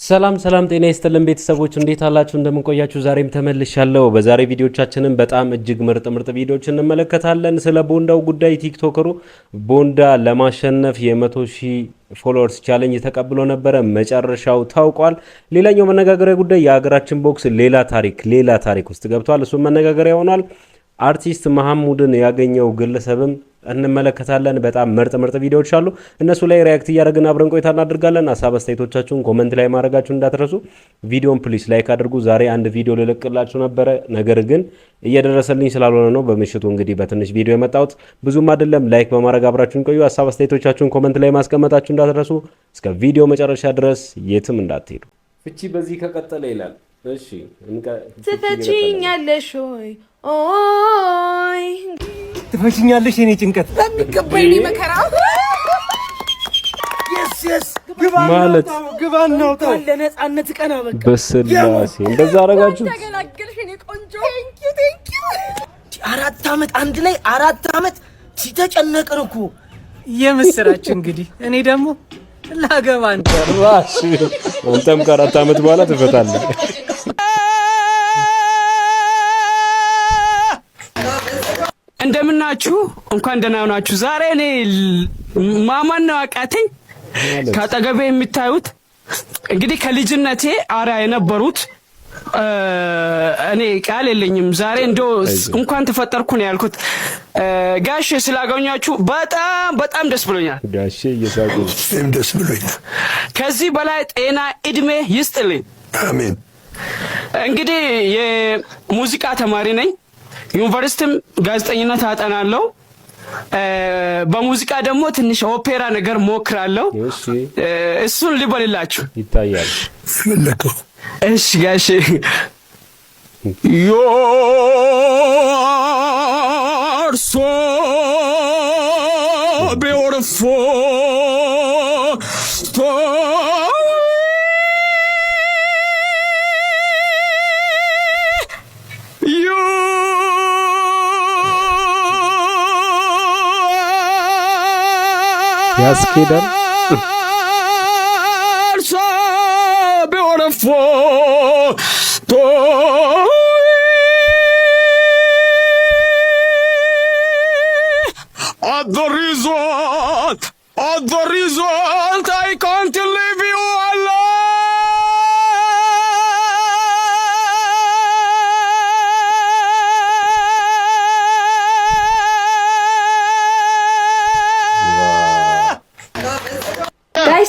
ሰላም ሰላም ጤና ይስጥልን ቤተሰቦች እንዴት አላችሁ እንደምን ቆያችሁ ዛሬም ተመልሻለሁ በዛሬ ቪዲዮቻችንን በጣም እጅግ ምርጥ ቪዲዮችን እንመለከታለን ስለ ቦንዳው ጉዳይ ቲክቶከሩ ቦንዳ ለማሸነፍ የ100,000 ፎሎወርስ ቻሌንጅ ተቀብሎ ነበር መጨረሻው ታውቋል ሌላኛው መነጋገሪያ ጉዳይ የሀገራችን ቦክስ ሌላ ታሪክ ውስጥ ገብቷል እሱ መነጋገሪያ ሆኗል አርቲስት መሐሙድን ያገኘው ግለሰብም እንመለከታለን በጣም ምርጥ ቪዲዮዎች አሉ እነሱ ላይ ሪአክት እያደረግን አብረን ቆይታ እናደርጋለን ሐሳብ አስተያየቶቻችሁን ኮሜንት ላይ ማድረጋችሁን እንዳትረሱ ቪዲዮን ፕሊስ ላይክ አድርጉ ዛሬ አንድ ቪዲዮ ልለቅላችሁ ነበር ነገር ግን እየደረሰልኝ ስላልሆነ ነው በምሽቱ እንግዲህ በትንሽ ቪዲዮ የመጣሁት ብዙም አይደለም ላይክ በማድረግ አብራችሁን ቆዩ ሐሳብ አስተያየቶቻችሁን ኮሜንት ላይ ማስቀመጣችሁን እንዳትረሱ እስከ ቪዲዮ መጨረሻ ድረስ የትም እንዳትሄዱ ፍቺ በዚህ ከቀጠለ ይላል እሺ ትፈቺኛለሽ ወይ ኦይ ትፈቺኛለሽ የኔ ጭንቀት በሚገባኝ መከራ yes ማለት ግባን ነው ተው ለነጻነት ቀና በቃ በስላሴ እንደዛ አረጋችሁ ተገላገልሽ የኔ ቆንጆ ቴንክ ዩ 4 አመት አንድ ላይ 4 አመት ሲተጨነቅን እኮ የምስራች እንግዲህ እኔ ደግሞ ላገባን ራስ አንተም ከ4 አመት በኋላ ትፈታለህ እንደምናችሁ እንኳን ደህና ናችሁ ዛሬ እኔ ማማን ነው አቃተኝ ካጠገቤ የሚታዩት እንግዲህ ከልጅነቴ አሪያ የነበሩት እኔ ቃል የለኝም ዛሬ እንደው እንኳን ተፈጠርኩ ነው ያልኩት ጋሼ ስላገኛችሁ በጣም ደስ ብሎኛል ጋሼ እየሳቁ ደስ ብሎኛል ከዚህ በላይ ጤና እድሜ ይስጥልኝ አሜን እንግዲህ የሙዚቃ ተማሪ ነኝ ዩኒቨርሲቲም ጋዜጠኝነት አጠናለሁ በሙዚቃ ደግሞ ትንሽ ኦፔራ ነገር ሞክራለሁ እሱን ልበልላችሁ ይታያል ፈለከው እሺ ጋሼ ዮርሶ ቢዩቲፉል ያስኬዳል so beautiful at the result I can't leave you alone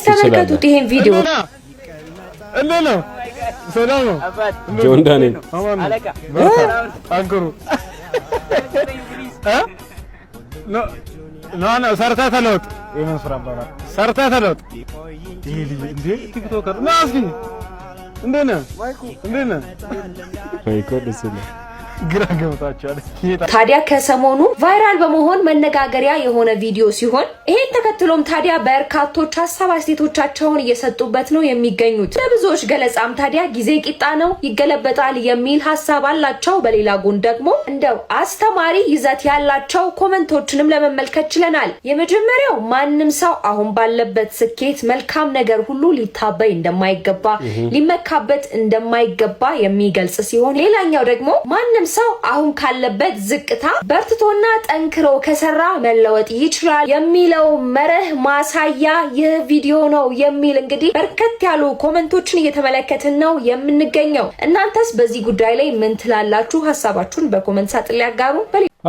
ተመልከቱት ይሄን ቪዲዮ እንዴት ነው ሰላም ነው ጆን ዳንኤል አለቃ አንኩሩ ኖ ሰርታ ተለውጥ የመንሱር አባባ ሰርታ ተለውጥ ይሄ ልጅ እንዴ ቲክቶከር ነው እስኪ እንዴት ነህ ማይኮ ደስ ይላል ግራ ገብታችኋል ታዲያ ከሰሞኑ ቫይራል በመሆን መነጋገሪያ የሆነ ቪዲዮ ሲሆን ይሄን ተከትሎም ታዲያ በርካቶች ሐሳብ አስተያየቶቻቸውን እየሰጡበት ነው የሚገኙት ለብዙዎች ገለጻም ታዲያ ጊዜ ቂጣ ነው ይገለበጣል የሚል ሐሳብ አላቸው በሌላ ጎን ደግሞ እንደው አስተማሪ ይዘት ያላቸው ኮሜንቶችንም ለመመልከት ችለናል የመጀመሪያው ማንንም ሰው አሁን ባለበት ስኬት መልካም ነገር ሁሉ ሊታበይ እንደማይገባ ሊመካበት እንደማይገባ የሚገልጽ ሲሆን ሌላኛው ደግሞ ማንንም ሰው አሁን ካለበት ዝቅታ በርትቶና ጠንክሮ ከሰራ መለወጥ ይችላል የሚለው መርህ ማሳያ ይህ ቪዲዮ ነው የሚል እንግዲህ በርከት ያሉ ኮሜንቶችን እየተመለከትን ነው የምንገኘው እናንተስ በዚህ ጉዳይ ላይ ምን ትላላችሁ ሐሳባችሁን በኮሜንት ሳጥን ላይ ያጋሩ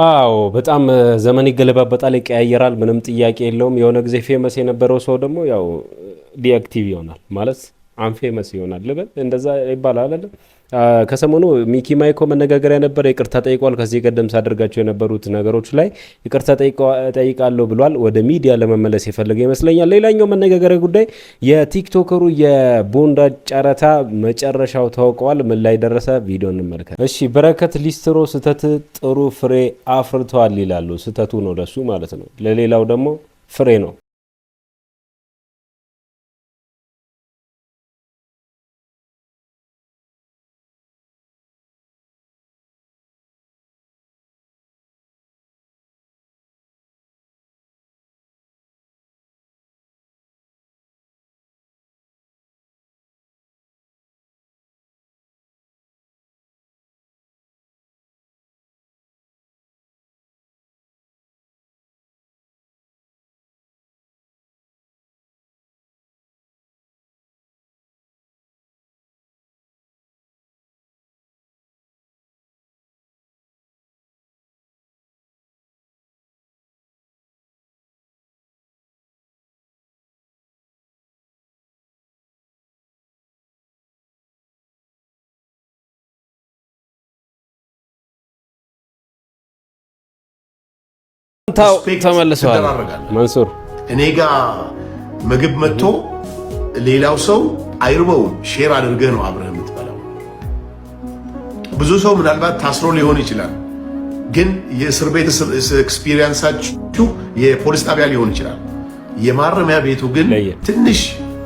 አዎ በጣም ዘመን ይገለባበጣል ይቀያየራል ምንም ጥያቄ የለውም የሆነ ጊዜ ፌመስ የነበረው ሰው ደግሞ ያው ዲአክቲቭ ይሆናል ማለት አንፌመስ ይሆናል ልበል እንደዛ ይባላል አይደል ከሰሞኑ ሚኪ ማይኮ መነጋገሪያ ነበር ይቅርታ ጠይቋል ከዚህ ቀደም ሳደርጋቸው የነበሩት ነገሮች ላይ ይቅርታ ጠይቃለሁ ብሏል ወደ ሚዲያ ለመመለስ የፈለገ ይመስለኛል ሌላኛው መነጋገሪያ ጉዳይ የቲክቶከሩ የቦንዳ ጨረታ መጨረሻው ታውቋል ምን ላይ ደረሰ ቪዲዮ እንመልከት እሺ በረከት ሊስትሮ ስተት ጥሩ ፍሬ አፍርቷል ይላሉ ስተቱ ነው ለሱ ማለት ነው ለሌላው ደግሞ ፍሬ ነው ተመልሰዋል መንሱር እኔ ጋር ምግብ መጥቶ ሌላው ሰው አይርበውም ሼር አድርገህ ነው አብረህ የምትበላው ብዙ ሰው ምናልባት ታስሮ ሊሆን ይችላል ግን የእስር ቤት ኤክስፒሪየንሳችሁ የፖሊስ ጣቢያ ሊሆን ይችላል የማረሚያ ቤቱ ግን ትንሽ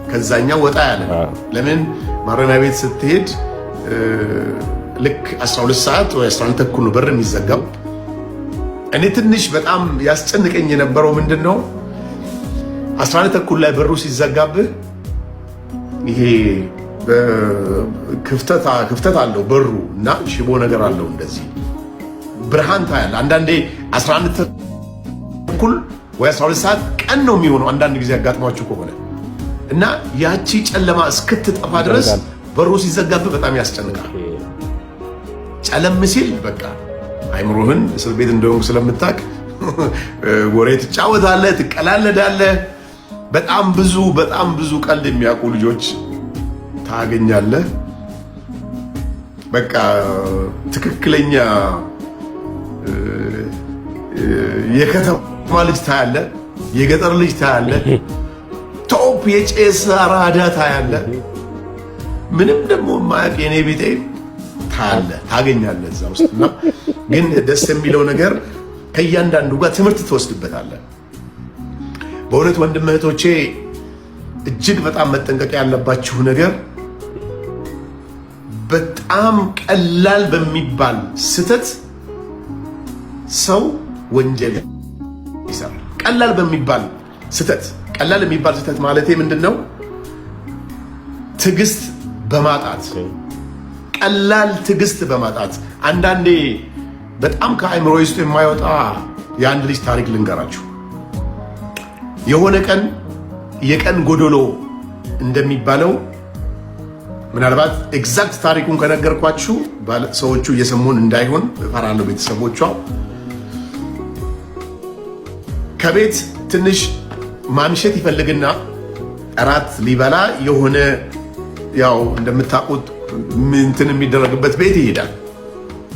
ከዛኛው ወጣ ያለ ለምን ማረሚያ ቤት ስትሄድ ልክ 12 ሰዓት ወይ 11 ተኩል በር የሚዘጋው እኔ ትንሽ በጣም ያስጨንቀኝ የነበረው ምንድነው 11 ተኩል ላይ በሩ ሲዘጋብህ ይሄ ክፍተት አለው በሩ እና ሽቦ ነገር አለው እንደዚህ ብርሃን ታያለህ አንዳንዴ 11 ተኩል ወይ 12 ሰዓት ቀን ነው የሚሆነው አንዳንድ ጊዜ ያጋጥማችሁ ከሆነ እና ያቺ ጨለማ እስክትጠፋ ድረስ በሩ ሲዘጋብህ በጣም ያስጨንቃል ጨለም ሲል በቃ አይምሮህን እስር ቤት እንደሆንክ ስለምታውቅ ወሬ ትጫወታለህ ትቀላለዳለህ በጣም ብዙ ቀልድ የሚያውቁ ልጆች ታገኛለህ በቃ ትክክለኛ የከተማ ልጅ ታያለህ የገጠር ልጅ ታያለህ ቶፕ የጨስ አራዳ ታያለህ ምንም ደግሞ ማያውቅ የኔ ቢጤ ታገኛለህ እዛ ውስጥና ግን ደስ የሚለው ነገር ከእያንዳንዱ ጋር ትምህርት ትወስድበታለህ በእውነት ወንድም እህቶቼ እጅግ በጣም መጠንቀቅ ያለባችሁ ነገር በጣም ቀላል በሚባል ስተት ሰው ወንጀል ይሰራል ቀላል የሚባል ስተት ማለቴ ምንድነው ትዕግስት በማጣት ቀላል ትዕግስት በማጣት አንዳንዴ በጣም ከአይምሮ ውስጥ የማይወጣ የአንድ ልጅ ታሪክ ልንገራችሁ የሆነ ቀን የቀን ጎዶሎ እንደሚባለው ምናልባት ኤግዛክት ታሪኩን ከነገርኳችሁ ሰዎቹ እየሰሙን እንዳይሆን እፈራለሁ ቤተሰቦቿ ከቤት ትንሽ ማምሸት ይፈልግና እራት ሊበላ የሆነ ያው እንደምታውቁት እንትን የሚደረግበት ቤት ይሄዳል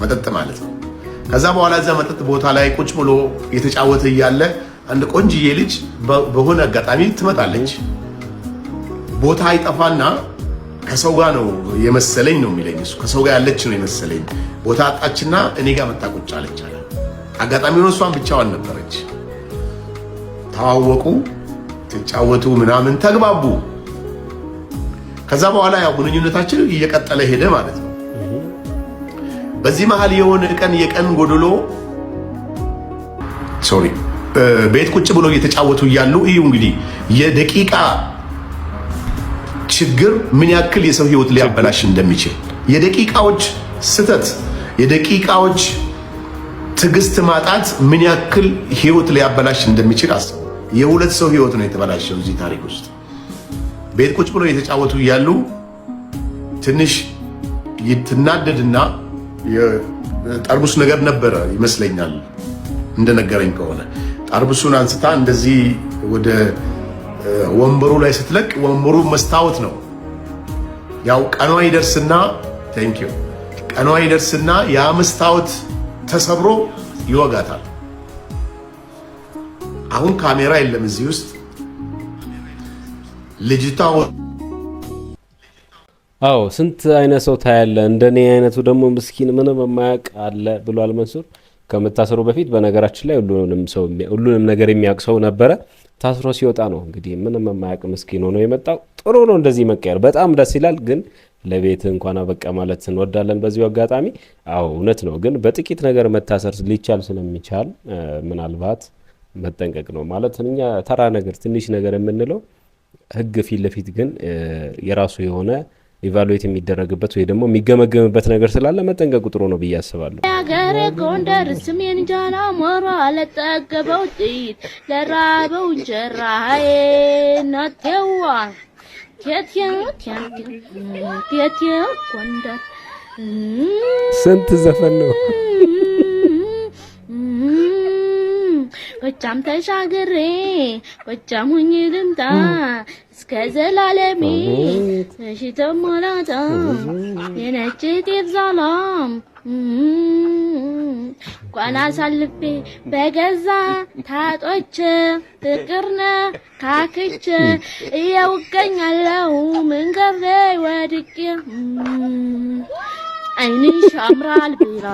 መጠጥ ማለት ነው ከዛ በኋላ እዛ መጠጥ ቦታ ላይ ቁጭ ብሎ የተጫወተ እያለ አንድ ቆንጅዬ ልጅ በሆነ አጋጣሚ ትመጣለች ቦታ አይጠፋና ከሰው ጋር ነው የመሰለኝ ነው የሚለኝ እሱ ከሰው ጋር ያለች ነው የመሰለኝ ቦታ አጣችና እኔ ጋር መጣ ቁጭ አለች አለ አጋጣሚ ነው እሷን ብቻዋን ነበረች ተዋወቁ ተጫወቱ ምናምን ተግባቡ ከዛ በኋላ ያው ግንኙነታችን እየቀጠለ ሄደ ማለት ነው በዚህ መሃል የሆነ ቀን የቀን ጎዶሎ ቤት ቁጭ ብሎ እየተጫወቱ እያሉ እዩ እንግዲህ የደቂቃ ችግር ምን ያክል የሰው ህይወት ሊያበላሽ እንደሚችል የደቂቃዎች ስተት የደቂቃዎች ትዕግስት ማጣት ምን ያክል ህይወት ሊያበላሽ እንደሚችል አስቡ የሁለት ሰው ህይወት ነው የተበላሸው እዚህ ታሪክ ውስጥ ቤት ቁጭ ብሎ እየተጫወቱ እያሉ ትንሽ ይትናደድና የጠርሙስ ነገር ነበረ ይመስለኛል እንደነገረኝ ከሆነ ጠርሙሱን አንስታ እንደዚህ ወደ ወንበሩ ላይ ስትለቅ ወንበሩ መስታወት ነው ያው ቀኗ ይደርስና ያ መስታወት ተሰብሮ ይወጋታል አሁን ካሜራ የለም እዚህ ውስጥ ልጅቷ አዎ ስንት አይነት ሰው ታያለ እንደኔ አይነቱ ደግሞ ምስኪን ምንም የማያውቅ አለ ብሏል መንሱር ከመታሰሩ በፊት በነገራችን ላይ ሁሉንም ነገር የሚያውቅ ሰው ነበረ ታስሮ ሲወጣ ነው እንግዲህ ምንም የማያውቅ ምስኪን ሆኖ የመጣው ጥሩ ነው እንደዚህ መቀየር በጣም ደስ ይላል ግን ለቤት እንኳን አበቃ ማለት እንወዳለን በዚሁ አጋጣሚ አዎ እውነት ነው ግን በጥቂት ነገር መታሰር ሊቻል ስለሚቻል ምናልባት መጠንቀቅ ነው ማለት እኛ ተራ ነገር ትንሽ ነገር የምንለው ህግ ፊት ለፊት ግን የራሱ የሆነ ኢቫሉዌት የሚደረግበት ወይ ደግሞ የሚገመገምበት ነገር ስላለ መጠንቀቁ ጥሩ ነው ብዬ አስባለሁ ያገሬ ጎንደር ስሜን ጃና ሞራ ለጠገበው ጥይት ለራበው እንጀራ ናቴዋ ቴቴ ጎንደር ስንት ዘፈን ነው ጎጃም ተሻግሬ ጎጃም ሁኝ ልምጣ እስከ ዘላለሜ ተሽተሞላታ የነጭ ጤፍ ዛላም ቋና ሳልፌ በገዛ ታጦች ፍቅርነ ካክች እየውገኛለው መንገድ ላይ ወድቄ አይንሽ ያምራል ብላ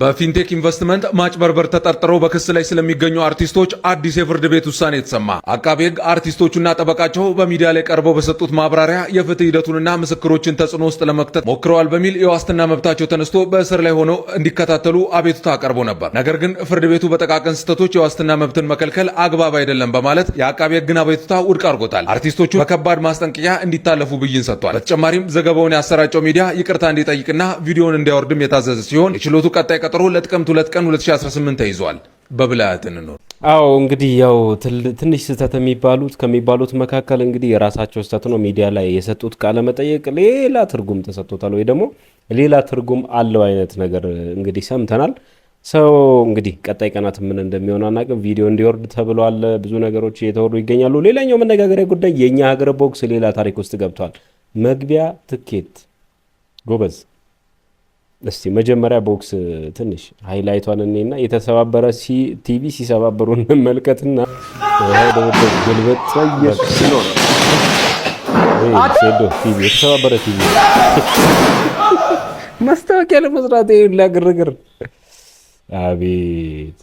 በፊንቴክ ኢንቨስትመንት ማጭበርበር ተጠርጥረው በክስ ላይ ስለሚገኙ አርቲስቶች አዲስ የፍርድ ቤት ውሳኔ የተሰማ። አቃቤ ሕግ አርቲስቶቹና ጠበቃቸው በሚዲያ ላይ ቀርበው በሰጡት ማብራሪያ የፍትህ ሂደቱንና ምስክሮችን ተጽዕኖ ውስጥ ለመክተት ሞክረዋል በሚል የዋስትና መብታቸው ተነስቶ በእስር ላይ ሆነው እንዲከታተሉ አቤቱታ አቀርቦ ነበር። ነገር ግን ፍርድ ቤቱ በጠቃቀን ስህተቶች የዋስትና መብትን መከልከል አግባብ አይደለም በማለት የአቃቤ ሕግን አቤቱታ ውድቅ አድርጎታል። አርቲስቶቹ በከባድ ማስጠንቀቂያ እንዲታለፉ ብይን ሰጥቷል። በተጨማሪም ዘገባውን ያሰራጨው ሚዲያ ይቅርታ እንዲጠይቅና ቪዲዮውን እንዲያወርድም የታዘዘ ሲሆን የችሎቱ ቀጣይ ቀጠሮ ለጥቅምት 2 ቀን 2018 ተይዟል። በብልሃትን ነው። አዎ እንግዲህ ያው ትንሽ ስህተት ከሚባሉት መካከል እንግዲህ የራሳቸው ስህተት ነው። ሚዲያ ላይ የሰጡት ቃለ መጠየቅ ሌላ ትርጉም ተሰጥቶታል ወይ ደግሞ ሌላ ትርጉም አለው አይነት ነገር እንግዲህ ሰምተናል። ሰው እንግዲህ ቀጣይ ቀናት ምን እንደሚሆን አናውቅም። ቪዲዮ እንዲወርድ ተብሏል። ብዙ ነገሮች እየተወሩ ይገኛሉ። ሌላኛው መነጋገሪያ ጉዳይ የኛ ሀገር ቦክስ ሌላ ታሪክ ውስጥ ገብቷል። መግቢያ ትኬት ጎበዝ። እስቲ መጀመሪያ ቦክስ ትንሽ ሃይላይቷን እኔና የተሰባበረ ቲቪ ሲሰባበሩ እንመልከትና ግልበጥ ቲቪ የተሰባበረ ቲቪ ማስታወቂያ ለመስራት ይኸውልህ ግርግር። አቤት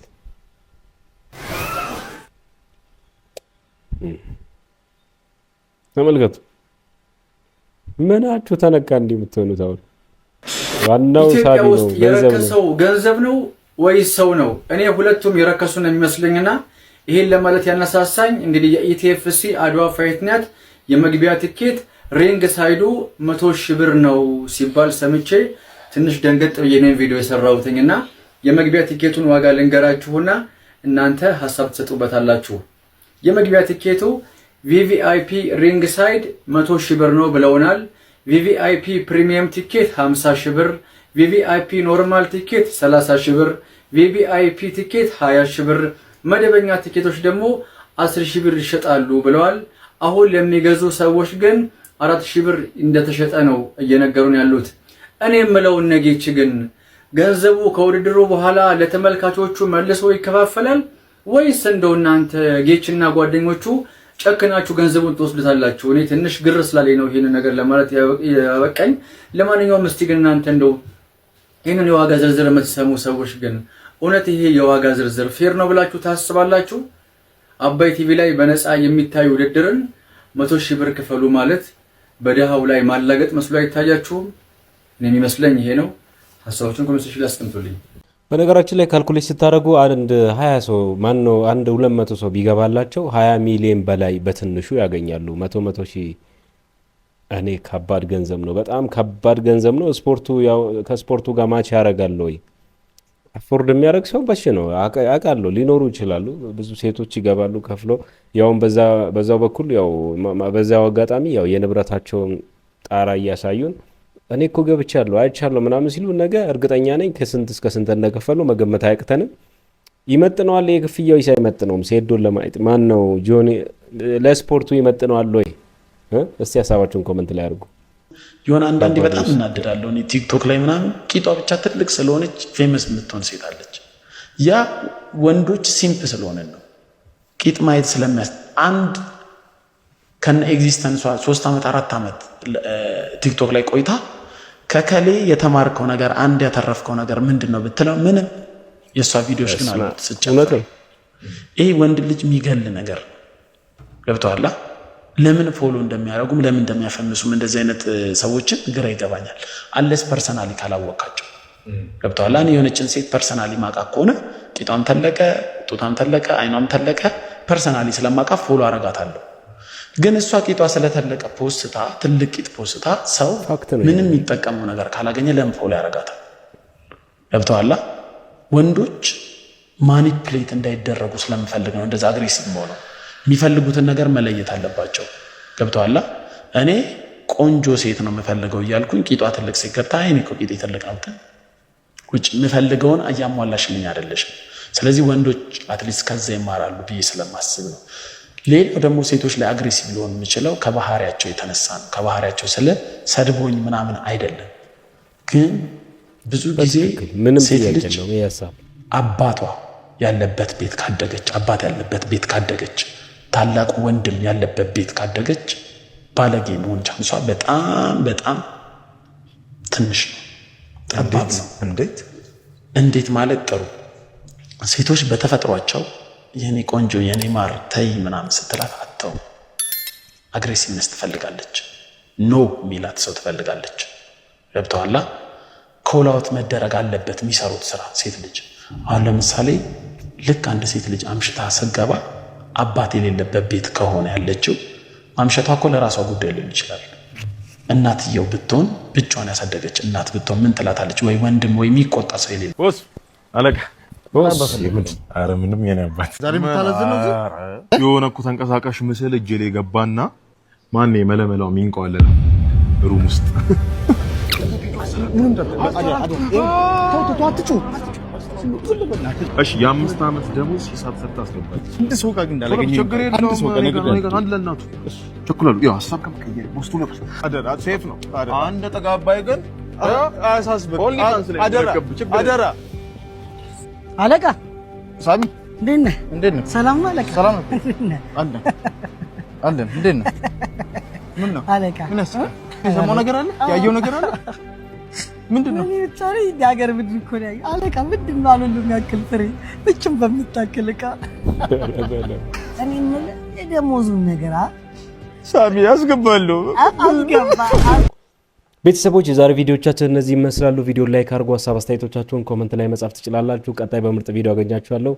ተመልከቱ። ምናችሁ ተነካ እንዲህ የምትሆኑት? አሁን ዋናው ሳቢ ነው። ገንዘብ ነው ወይስ ሰው ነው? እኔ ሁለቱም የረከሱ ነው የሚመስለኝና ይሄን ለማለት ያነሳሳኝ እንግዲህ የኢቲኤፍሲ አድዋ ፋይት ናት የመግቢያ ትኬት ሪንግ ሳይዱ 100 ሺህ ብር ነው ሲባል ሰምቼ ትንሽ ደንገጥ ብዬ ነው ቪዲዮ የሰራሁትና የመግቢያ ትኬቱን ዋጋ ልንገራችሁና እናንተ ሐሳብ ትሰጡበታላችሁ። የመግቢያ ትኬቱ ቪቪአይፒ ሪንግ ሳይድ 100 ሺህ ብር ነው ብለውናል። ቪቪአይፒ ፕሪሚየም ቲኬት 50 ሺህ ብር፣ ቪቪአይፒ ኖርማል ቲኬት 30 ሺህ ብር፣ ቪቪአይፒ ቲኬት 20 ሺህ ብር፣ መደበኛ ቲኬቶች ደግሞ 10 ሺህ ብር ይሸጣሉ ብለዋል። አሁን ለሚገዙ ሰዎች ግን 4 ሺህ ብር እንደተሸጠ ነው እየነገሩን ያሉት። እኔ የምለው ነገች ግን ገንዘቡ ከውድድሩ በኋላ ለተመልካቾቹ መልሶ ይከፋፈላል ወይስ እንደው እናንተ ጌችና ጓደኞቹ ጨክናችሁ ገንዘቡን ትወስዱታላችሁ? እኔ ትንሽ ግር ስላለኝ ነው ይሄን ነገር ለማለት ያበቃኝ። ለማንኛውም እስቲ ግን እናንተ እንደው ይሄንን የዋጋ ዝርዝር የምትሰሙ ሰዎች ግን እውነት ይሄ የዋጋ ዝርዝር ፌር ነው ብላችሁ ታስባላችሁ? አባይ ቲቪ ላይ በነፃ የሚታይ ውድድርን 100 ሺህ ብር ክፈሉ ማለት በደሃው ላይ ማላገጥ መስሎ አይታያችሁም? እኔ የሚመስለኝ ይሄ ነው። ሐሳቦችን ኮሜንት ላይ አስቀምጡልኝ። በነገራችን ላይ ካልኩሌት ስታደርጉ አንድ 20 ሰው ማነው አንድ 200 ሰው ቢገባላቸው 20 ሚሊዮን በላይ በትንሹ ያገኛሉ። 100 ሺህ እኔ ከባድ ገንዘብ ነው፣ በጣም ከባድ ገንዘብ ነው። ስፖርቱ ያው ከስፖርቱ ጋር ማች ያደርጋል ወይ? አፎርድ የሚያደርግ ሰው በሽ ነው አውቃለሁ፣ ሊኖሩ ይችላሉ። ብዙ ሴቶች ይገባሉ ከፍሎ፣ ያውም በዛው በኩል ያው በዛው አጋጣሚ ያው የንብረታቸውን ጣራ እያሳዩን እኔ እኮ ገብቻለሁ አይቻለሁ ምናምን ሲሉ ነገ እርግጠኛ ነኝ ከስንት እስከ ስንት እንደከፈሉ መገመት አያቅተንም። ይመጥነዋል የክፍያው ሳይመጥነውም ሴዶን ለማየት ማን ነው ጆኒ ለስፖርቱ ይመጥነዋል ወይ? እስቲ ሀሳባችሁን ኮመንት ላይ አድርጉ። የሆነ አንዳንዴ በጣም እናደዳለሁ። እኔ ቲክቶክ ላይ ምናምን ቂጧ ብቻ ትልቅ ስለሆነች ፌመስ የምትሆን ሴት አለች። ያ ወንዶች ሲምፕ ስለሆነ ነው ቂጥ ማየት ስለሚያስ አንድ ከነ ኤግዚስተንሷ 3 ዓመት 4 ዓመት ቲክቶክ ላይ ቆይታ ከከሌ የተማርከው ነገር አንድ ያተረፍከው ነገር ምንድነው ብትለው ምንም። የሷ ቪዲዮዎች ግን አሉት ስጨምር ይሄ ወንድ ልጅ የሚገል ነገር ገብቷላ። ለምን ፎሎ እንደሚያደርጉም ለምን እንደሚያፈምሱም እንደዚህ አይነት ሰዎችን ግራ ይገባኛል። አለስ ፐርሰናሊ ካላወቃቸው ገብቷላ። እኔ የሆነችን ሴት ፐርሰናሊ ማቃ ከሆነ ቂጧም ተለቀ ጡታም ተለቀ አይኗም ተለቀ ፐርሰናሊ ስለማቃ ፎሎ አረጋታለሁ። ግን እሷ ቂጧ ስለተለቀ ፖስታ ትልቅ ቂጥ ፖስታ ሰው ምንም የሚጠቀመው ነገር ካላገኘ ለምን ፎሎ ያረጋታል? ገብቷላ። ወንዶች ማኒፕሌት እንዳይደረጉ ስለምፈልግ ነው እንደዛ አግሬሲቭ ሆነው የሚፈልጉትን ነገር መለየት አለባቸው። ገብቷላ። እኔ ቆንጆ ሴት ነው የምፈልገው እያልኩኝ ቂጧ ትልቅ ሴት ገብታ እኔ እኮ ቂጤ ትልቅ ነው እንትን ውጭ የምፈልገውን አያሟላሽልኝ አይደለሽም። ስለዚህ ወንዶች አትሊስት ከዛ ይማራሉ ብዬ ስለማስብ ነው። ሌላው ደግሞ ሴቶች ላይ አግሬሲቭ ሊሆን የሚችለው ከባህሪያቸው የተነሳ ነው። ከባህሪያቸው ስለ ሰድቦኝ ምናምን አይደለም። ግን ብዙ ጊዜ ሴት ልጅ አባቷ ያለበት ቤት ካደገች፣ አባት ያለበት ቤት ካደገች፣ ታላቁ ወንድም ያለበት ቤት ካደገች ባለጌ መሆን ቻንሷ በጣም በጣም ትንሽ ነው፣ ጠባብ ነው። እንዴት ማለት ጥሩ ሴቶች በተፈጥሯቸው የኔ ቆንጆ የኔ ማር ተይ ምናምን ስትላት አተው አግሬሲቭነስ ትፈልጋለች። ኖ ሚላት ሰው ትፈልጋለች። ገብተዋላ ኮላውት መደረግ አለበት የሚሰሩት ስራ። ሴት ልጅ አሁን ለምሳሌ ልክ አንድ ሴት ልጅ አምሽታ ስገባ አባት የሌለበት ቤት ከሆነ ያለችው አምሽታ እኮ ለራሷ ጉዳይ ሊሆን ይችላል። እናትየው ብትሆን ብቻዋን ያሳደገች እናት ብትሆን ምን ትላታለች? ወይ ወንድም ወይ የሚቆጣ ሰው የሌለ ቦስ አለቃ አረ ምንም የኔ አባት ዛሬ ምታለዝነው የሆነ እኮ ተንቀሳቃሽ ምስል እጄ ላይ ገባና ማን የመለመላው ሚንቀዋለ ሩም ውስጥ እሺ የ5 ዓመት ደሞዝ ሂሳብ ሰርታ አስገባች። አንድ ሰው ጋር እንዳለገኝ አንድ ሰው ጋር ነገር አንድ ለናቱ ቸኩላሉ። ያው ሐሳብ ከመቀየር ቦስቱ ነው አደራ ሴፍ ነው አንድ ተጋባይ ግን አያሳስብ አደራ አለቃ ሳሚ እንዴት ነህ? ሰላም ነው አለቃ? ሰላም ነው አለን እንዴት ነህ? ምን ነው አለቃ? ምን አስቀ የሰማው ነገር አለ? ያየው ነገር አለ? ምንድነው? እኔ ብቻ ነኝ የሀገር ምድር እኮ ነው ያየው። አለቃ ምንድነው አሉልም ያክል ፍሬ ብቻም በምታክል ዕቃ እኔ ምን የደሞዙ ነገር ሳሚ ያስገባለሁ አስገባ። ቤተሰቦች የዛሬ ቪዲዮቻችን እነዚህ ይመስላሉ። ቪዲዮ ላይክ አድርጉ። ሀሳብ አስተያየቶቻችሁን ኮመንት ላይ መጻፍ ትችላላችሁ። ቀጣይ በምርጥ ቪዲዮ አገኛችኋለሁ።